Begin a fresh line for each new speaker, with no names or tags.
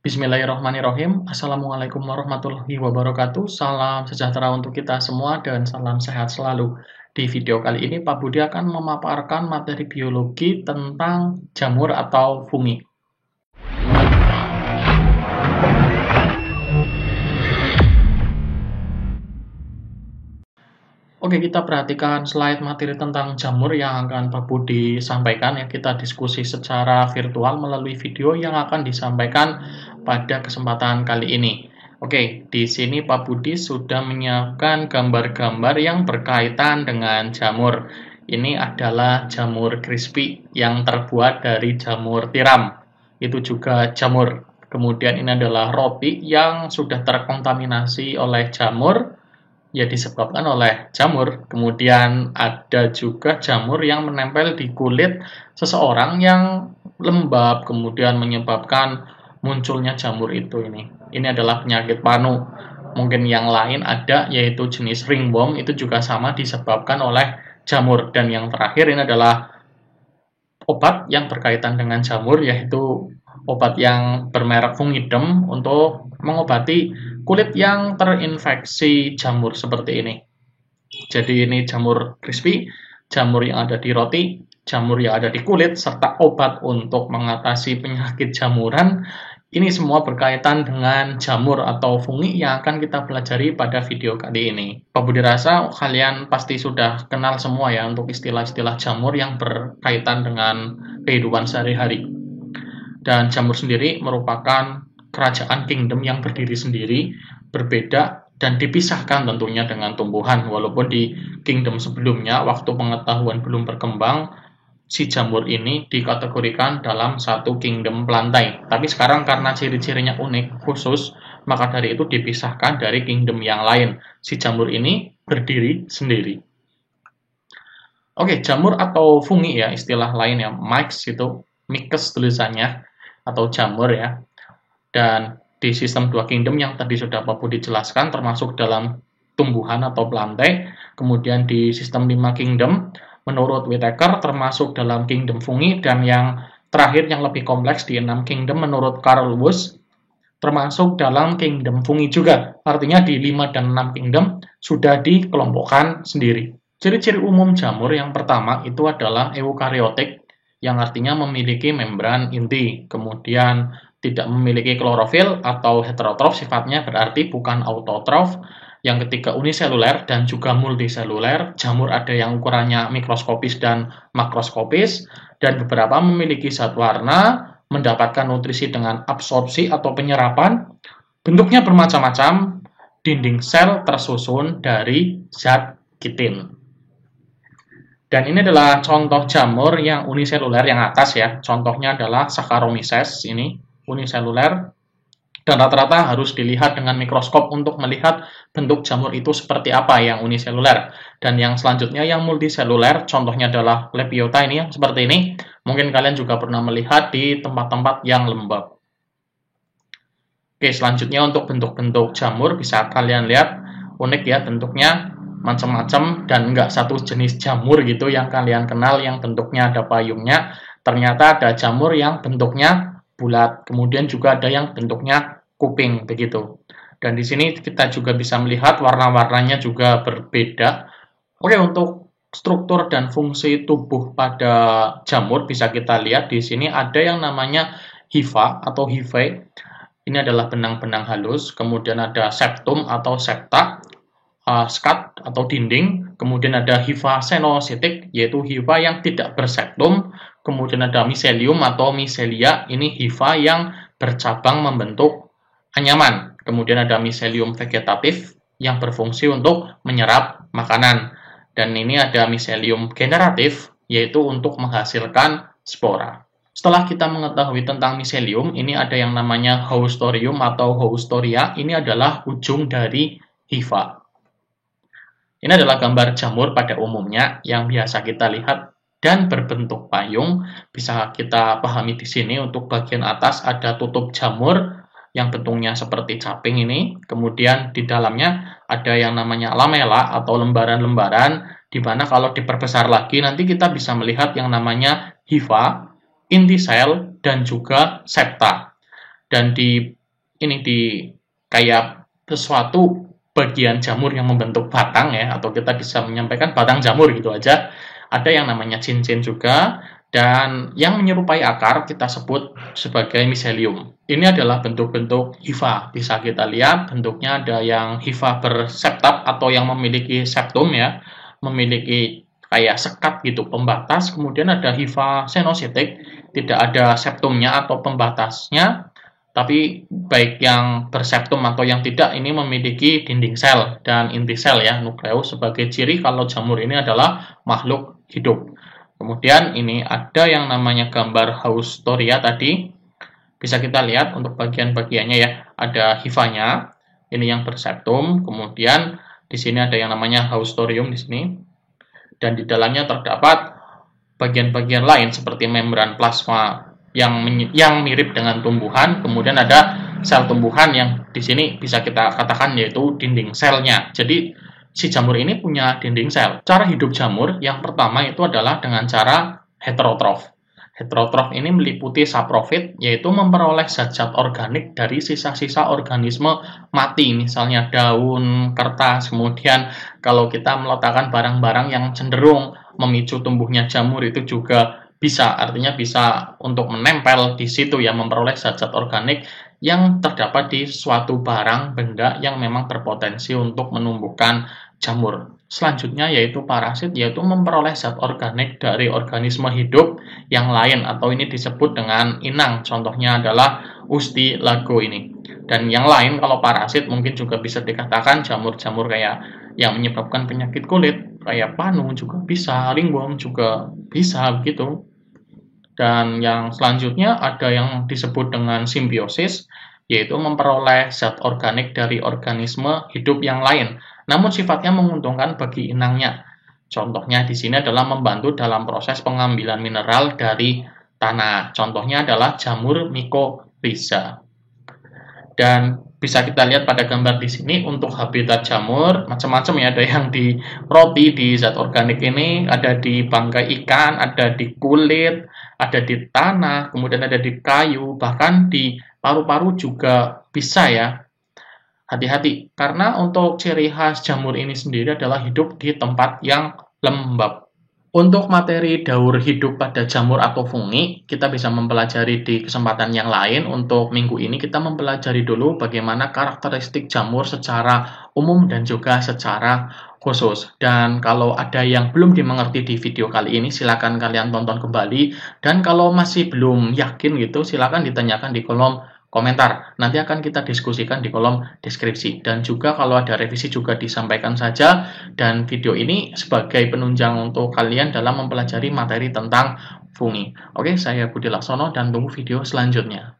Bismillahirrahmanirrahim. Assalamualaikum warahmatullahi wabarakatuh. Salam sejahtera untuk kita semua dan salam sehat selalu. Di video kali ini Pak Budi akan memaparkan materi biologi tentang jamur atau fungi. Oke, kita perhatikan slide materi tentang jamur yang akan Pak Budi sampaikan ya. Kita diskusi secara virtual melalui video yang akan disampaikan pada kesempatan kali ini. Oke, di sini Pak Budi sudah menyiapkan gambar-gambar yang berkaitan dengan jamur. Ini adalah jamur crispy yang terbuat dari jamur tiram. Itu juga jamur. Kemudian ini adalah roti yang sudah terkontaminasi oleh jamur, ya disebabkan oleh jamur. Kemudian ada juga jamur yang menempel di kulit seseorang yang lembab, kemudian menyebabkan munculnya jamur itu ini. Ini adalah penyakit panu. Mungkin yang lain ada, yaitu jenis ringworm, itu juga sama disebabkan oleh jamur. Dan yang terakhir ini adalah obat yang berkaitan dengan jamur, yaitu obat yang bermerek Fungidem untuk mengobati kulit yang terinfeksi jamur seperti ini. Jadi ini jamur crispy, jamur yang ada di roti, jamur yang ada di kulit, serta obat untuk mengatasi penyakit jamuran. Ini semua berkaitan dengan jamur atau fungi yang akan kita pelajari pada video kali ini. Pak Budi rasa kalian pasti sudah kenal semua ya untuk istilah-istilah jamur yang berkaitan dengan kehidupan sehari-hari. Dan jamur sendiri merupakan kerajaan kingdom yang berdiri sendiri, berbeda dan dipisahkan tentunya dengan tumbuhan. Walaupun di kingdom sebelumnya, waktu pengetahuan belum berkembang, si jamur ini dikategorikan dalam satu kingdom pelantai. Tapi sekarang karena ciri-cirinya unik, khusus, maka dari itu dipisahkan dari kingdom yang lain. Si jamur ini berdiri sendiri. Oke, jamur atau fungi ya, istilah lain ya, Mycus tulisannya, atau jamur ya. Dan di sistem dua kingdom yang tadi sudah Pak Budi jelaskan, termasuk dalam tumbuhan atau pelantai. Kemudian di sistem 5 kingdom, menurut Whitaker termasuk dalam kingdom fungi, dan yang terakhir yang lebih kompleks di 6 kingdom menurut Carl Woese termasuk dalam kingdom fungi juga. Artinya di 5 dan 6 kingdom sudah dikelompokkan sendiri. Ciri-ciri umum jamur yang pertama itu adalah eukariotik, yang artinya memiliki membran inti, kemudian tidak memiliki klorofil atau heterotrof, sifatnya berarti bukan autotrof. Yang ketiga uniseluler dan juga multiseluler. Jamur ada yang ukurannya mikroskopis dan makroskopis, dan beberapa memiliki zat warna, mendapatkan nutrisi dengan absorpsi atau penyerapan. Bentuknya bermacam-macam, dinding sel tersusun dari zat kitin. Dan ini adalah contoh jamur yang uniseluler yang atas ya. Contohnya adalah Saccharomyces, ini uniseluler. Dan rata-rata harus dilihat dengan mikroskop untuk melihat bentuk jamur itu seperti apa yang uniseluler. Dan yang selanjutnya yang multiseluler, contohnya adalah Lepiota ini yang seperti ini. Mungkin kalian juga pernah melihat di tempat-tempat yang lembab. Oke, selanjutnya untuk bentuk-bentuk jamur bisa kalian lihat unik ya bentuknya, macam-macam, dan enggak satu jenis jamur gitu yang kalian kenal yang bentuknya ada payungnya. Ternyata ada jamur yang bentuknya bulat, kemudian juga ada yang bentuknya kuping begitu. Dan di sini kita juga bisa melihat warna-warnanya juga berbeda. Oke, untuk struktur dan fungsi tubuh pada jamur bisa kita lihat di sini ada yang namanya hifa atau hivae. Ini adalah benang-benang halus, kemudian ada septum atau septa, skat atau dinding, kemudian ada hifa senositik, yaitu hifa yang tidak berseptum, kemudian ada miselium atau miselia, ini hifa yang bercabang membentuk anyaman, kemudian ada miselium vegetatif yang berfungsi untuk menyerap makanan, dan ini ada miselium generatif, yaitu untuk menghasilkan spora. Setelah kita mengetahui tentang miselium, ini ada yang namanya haustorium atau haustoria, ini adalah ujung dari hifa. Ini adalah gambar jamur pada umumnya yang biasa kita lihat dan berbentuk payung. Bisa kita pahami di sini untuk bagian atas ada tutup jamur yang bentuknya seperti caping ini. Kemudian di dalamnya ada yang namanya lamela atau lembaran-lembaran, di mana kalau diperbesar lagi nanti kita bisa melihat yang namanya hifa, inti sel, dan juga septa. dan di kayak sesuatu bagian jamur yang membentuk batang ya, atau kita bisa menyampaikan batang jamur gitu aja. Ada yang namanya cincin juga, dan yang menyerupai akar kita sebut sebagai miselium. Ini adalah bentuk-bentuk hifa. Bisa kita lihat bentuknya ada yang hifa berseptab atau yang memiliki septum ya, memiliki kayak sekat gitu pembatas. Kemudian ada hifa senositik, tidak ada septumnya atau pembatasnya, tapi baik yang berseptum atau yang tidak ini memiliki dinding sel dan inti sel ya, nukleus, sebagai ciri kalau jamur ini adalah makhluk hidup. Kemudian ini ada yang namanya gambar Haustorya tadi. Bisa kita lihat untuk bagian-bagiannya ya. Ada hifanya, ini yang berseptum. Kemudian di sini ada yang namanya Haustorium di sini. Dan di dalamnya terdapat bagian-bagian lain seperti membran plasma yang mirip dengan tumbuhan. Kemudian ada sel tumbuhan yang di sini bisa kita katakan yaitu dinding selnya. Jadi si jamur ini punya dinding sel. Cara hidup jamur yang pertama itu adalah dengan cara heterotrof. Heterotrof ini meliputi saprofit, yaitu memperoleh zat-zat organik dari sisa-sisa organisme mati, misalnya daun, kertas. Kemudian kalau kita meletakkan barang-barang yang cenderung memicu tumbuhnya jamur itu juga bisa, artinya bisa untuk menempel di situ ya, memperoleh zat-zat organik yang terdapat di suatu barang benda yang memang berpotensi untuk menumbuhkan jamur. Selanjutnya yaitu parasit, yaitu memperoleh zat organik dari organisme hidup yang lain, atau ini disebut dengan inang. Contohnya adalah ustilago ini. Dan yang lain kalau parasit mungkin juga bisa dikatakan jamur-jamur kayak yang menyebabkan penyakit kulit, kayak panu juga bisa, ringworm juga bisa begitu. Dan yang selanjutnya ada yang disebut dengan simbiosis, yaitu memperoleh zat organik dari organisme hidup yang lain, namun sifatnya menguntungkan bagi inangnya. Contohnya di sini adalah membantu dalam proses pengambilan mineral dari tanah. Contohnya adalah jamur mycorrhiza. Dan bisa kita lihat pada gambar di sini untuk habitat jamur macam-macam ya, ada yang di roti, di zat organik ini, ada di bangkai ikan, ada di kulit, ada di tanah, kemudian ada di kayu, bahkan di paru-paru juga bisa ya. Hati-hati, karena untuk ciri khas jamur ini sendiri adalah hidup di tempat yang lembab. Untuk materi daur hidup pada jamur atau fungi, kita bisa mempelajari di kesempatan yang lain. Untuk minggu ini kita mempelajari dulu bagaimana karakteristik jamur secara umum dan juga secara khusus. Dan kalau ada yang belum dimengerti di video kali ini, silakan kalian tonton kembali. Dan kalau masih belum yakin gitu, silakan ditanyakan di kolom komentar. Nanti akan kita diskusikan di kolom deskripsi. Dan juga kalau ada revisi juga disampaikan saja. Dan video ini sebagai penunjang untuk kalian dalam mempelajari materi tentang fungi. Oke, saya Budi Laksono dan tunggu video selanjutnya.